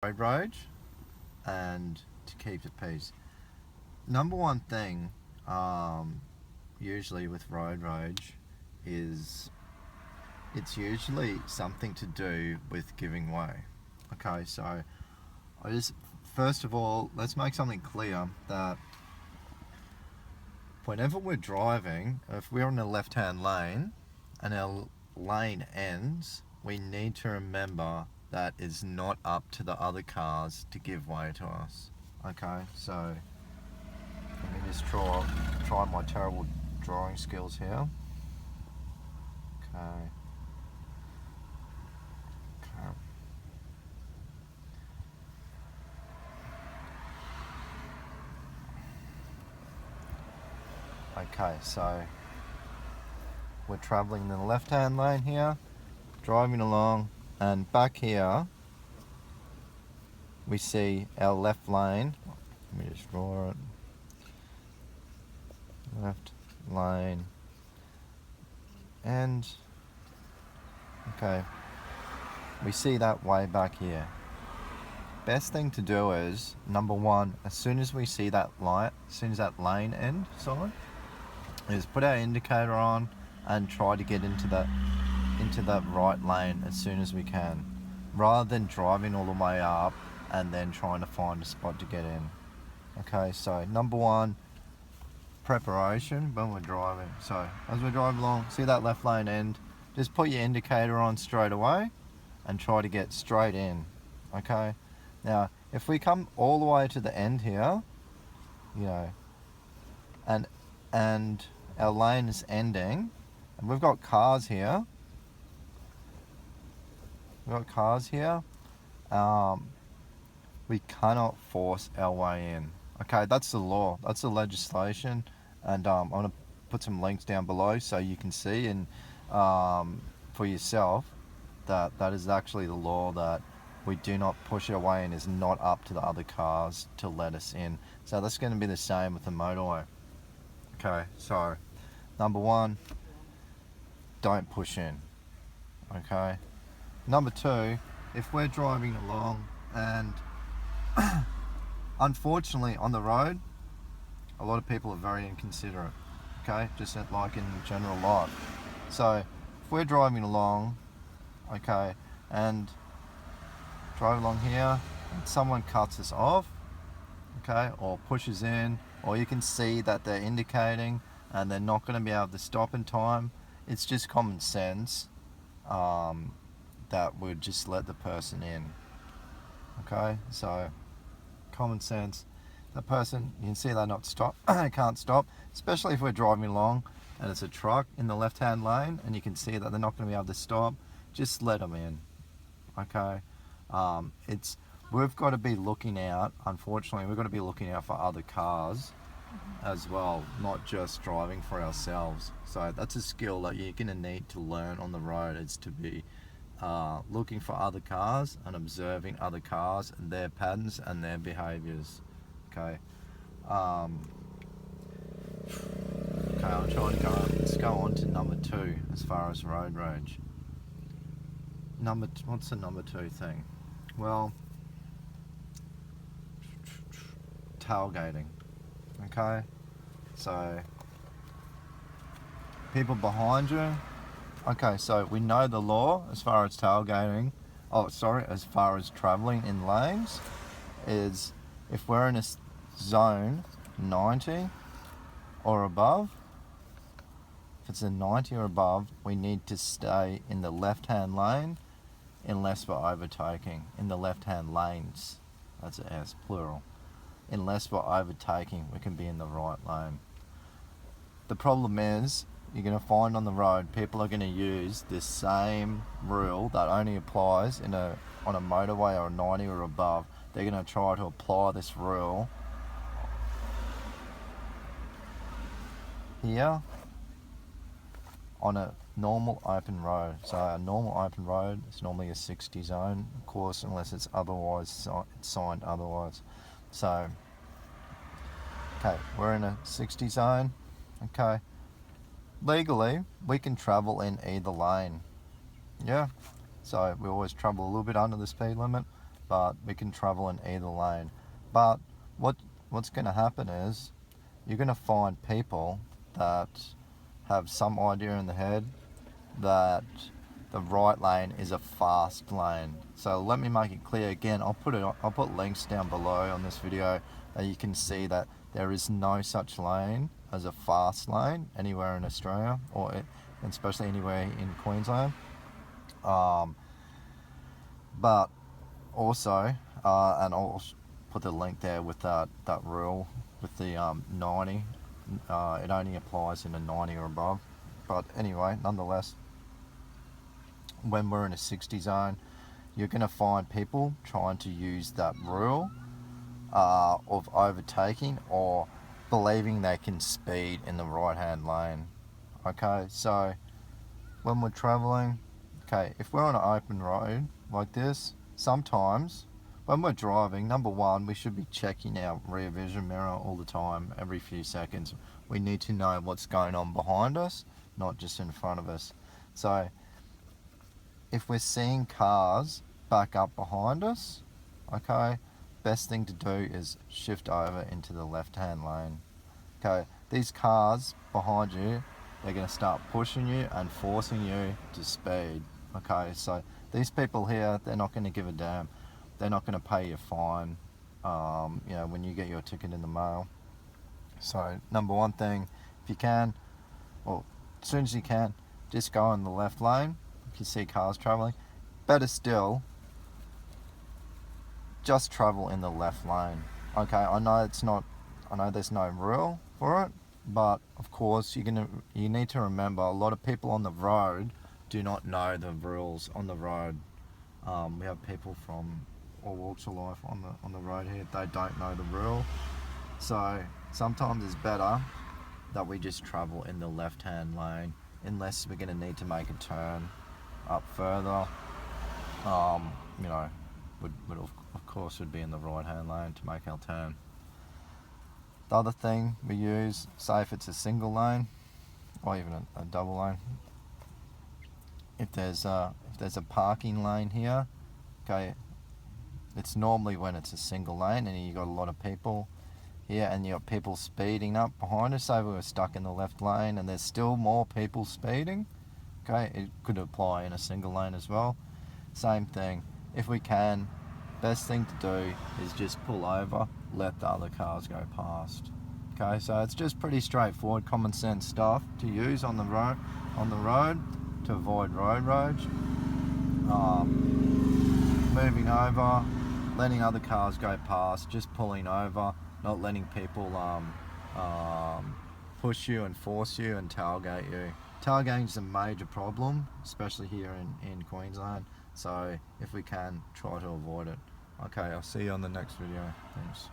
road rage and to keep the peace. Number one thing, usually with road rage, is it's usually something to do with giving way. Okay, so I just first of all, let's make something clear that whenever we're driving, if we're in a left-hand lane and our lane ends, we need to remember that it's not up to the other cars to give way to us. Okay, so let me just try my terrible drawing skills here. Okay. Okay. Okay, so we're traveling in the left-hand lane here, driving along, and back here we see our left lane. Let me just draw it. Left lane. And okay, we see that way back here. Best thing to do is, number one, as soon as we see that light, as soon as that lane end sign, is put our indicator on and try to get into that right lane as soon as we can, rather than driving all the way up and then trying to find a spot to get in. Okay, so number one, preparation when we're driving. So as we drive along, see that left lane end, just put your indicator on straight away and try to get straight in. Okay, now if we come all the way to the end here, and our lane is ending, and we've got cars here. We cannot force our way in. Okay, that's the law. That's the legislation, and I'm gonna put some links down below so you can see and for yourself that is actually the law, that we do not push our way in. Is not up to the other cars to let us in. So that's going to be the same with the motorway. Okay, so number one, don't push in. Okay. Number two, if we're driving along and unfortunately on the road, a lot of people are very inconsiderate. Okay, just like in general life. So if we're driving along, okay, and drive along here, and someone cuts us off, okay, or pushes in, or you can see that they're indicating and they're not going to be able to stop in time, it's just common sense that would just let the person in. Okay, so common sense. The person, you can see they're not stop, they can't stop, especially if we're driving along and it's a truck in the left-hand lane and you can see that they're not going to be able to stop. Just let them in. Okay, we've got to be looking out. Unfortunately, we've got to be looking out for other cars as well, not just driving for ourselves. So that's a skill that you're going to need to learn on the road, is to be looking for other cars and observing other cars and their patterns and their behaviors. Okay. I'm trying to let's go on to number two as far as road rage. What's the number two thing? Well, tailgating. Okay, so people behind you. Okay, so we know the law as far as tailgating. As far as traveling in lanes, is if we're in a zone 90 or above. If it's a 90 or above, we need to stay in the left-hand lane unless we're overtaking. In the left-hand lanes, that's an S, plural. Unless we're overtaking, we can be in the right lane. The problem is, you're going to find on the road, people are going to use this same rule that only applies on a motorway or 90 or above. They're going to try to apply this rule here on a normal open road. So a normal open road is normally a 60 zone, of course, unless it's otherwise signed otherwise. So, okay, we're in a 60 zone. Okay, legally we can travel in either lane. Yeah, so we always travel a little bit under the speed limit, but we can travel in either lane. But what's going to happen is you're going to find people that have some idea in the head that the right lane is a fast lane. So let me make it clear again. I'll put links down below on this video that you can see that there is no such lane as a fast lane anywhere in Australia, or especially anywhere in Queensland. But also, and I'll put the link there with that rule with the 90. It only applies in a 90 or above. But anyway, nonetheless, when we're in a 60 zone, you're going to find people trying to use that rule of overtaking or believing they can speed in the right hand lane. Okay, so when we're traveling, okay, if we're on an open road like this, sometimes when we're driving, number one, we should be checking our rear vision mirror all the time, every few seconds. We need to know what's going on behind us, not just in front of us. So if we're seeing cars back up behind us, okay, best thing to do is shift over into the left-hand lane. Okay, these cars behind you, they're going to start pushing you and forcing you to speed. Okay, so these people here, they're not going to give a damn. They're not going to pay you a fine, when you get your ticket in the mail. So number one thing, if you can, well, as soon as you can, just go in the left lane if you see cars traveling. Better still, just travel in the left lane. Okay, I know there's no rule for it, but of course you need to remember a lot of people on the road do not know the rules on the road. We have people from all walks of life on the road here. They don't know the rule, so sometimes it's better that we just travel in the left-hand lane, unless we're going to need to make a turn up further. Would of course would be in the right-hand lane to make our turn. The other thing we use, say if it's a single lane or even a double lane, if there's a parking lane here, okay, it's normally when it's a single lane and you got a lot of people here and you got people speeding up behind us. Say we were stuck in the left lane and there's still more people speeding, okay, it could apply in a single lane as well. Same thing, if we can, best thing to do is just pull over, let the other cars go past. Okay, so it's just pretty straightforward, common sense stuff to use on the road to avoid road rage. Moving over, letting other cars go past, just pulling over, not letting people push you and force you and tailgate you. Tailgating is a major problem, especially here in Queensland, so if we can, try to avoid it. Okay, I'll see you on the next video. Thanks.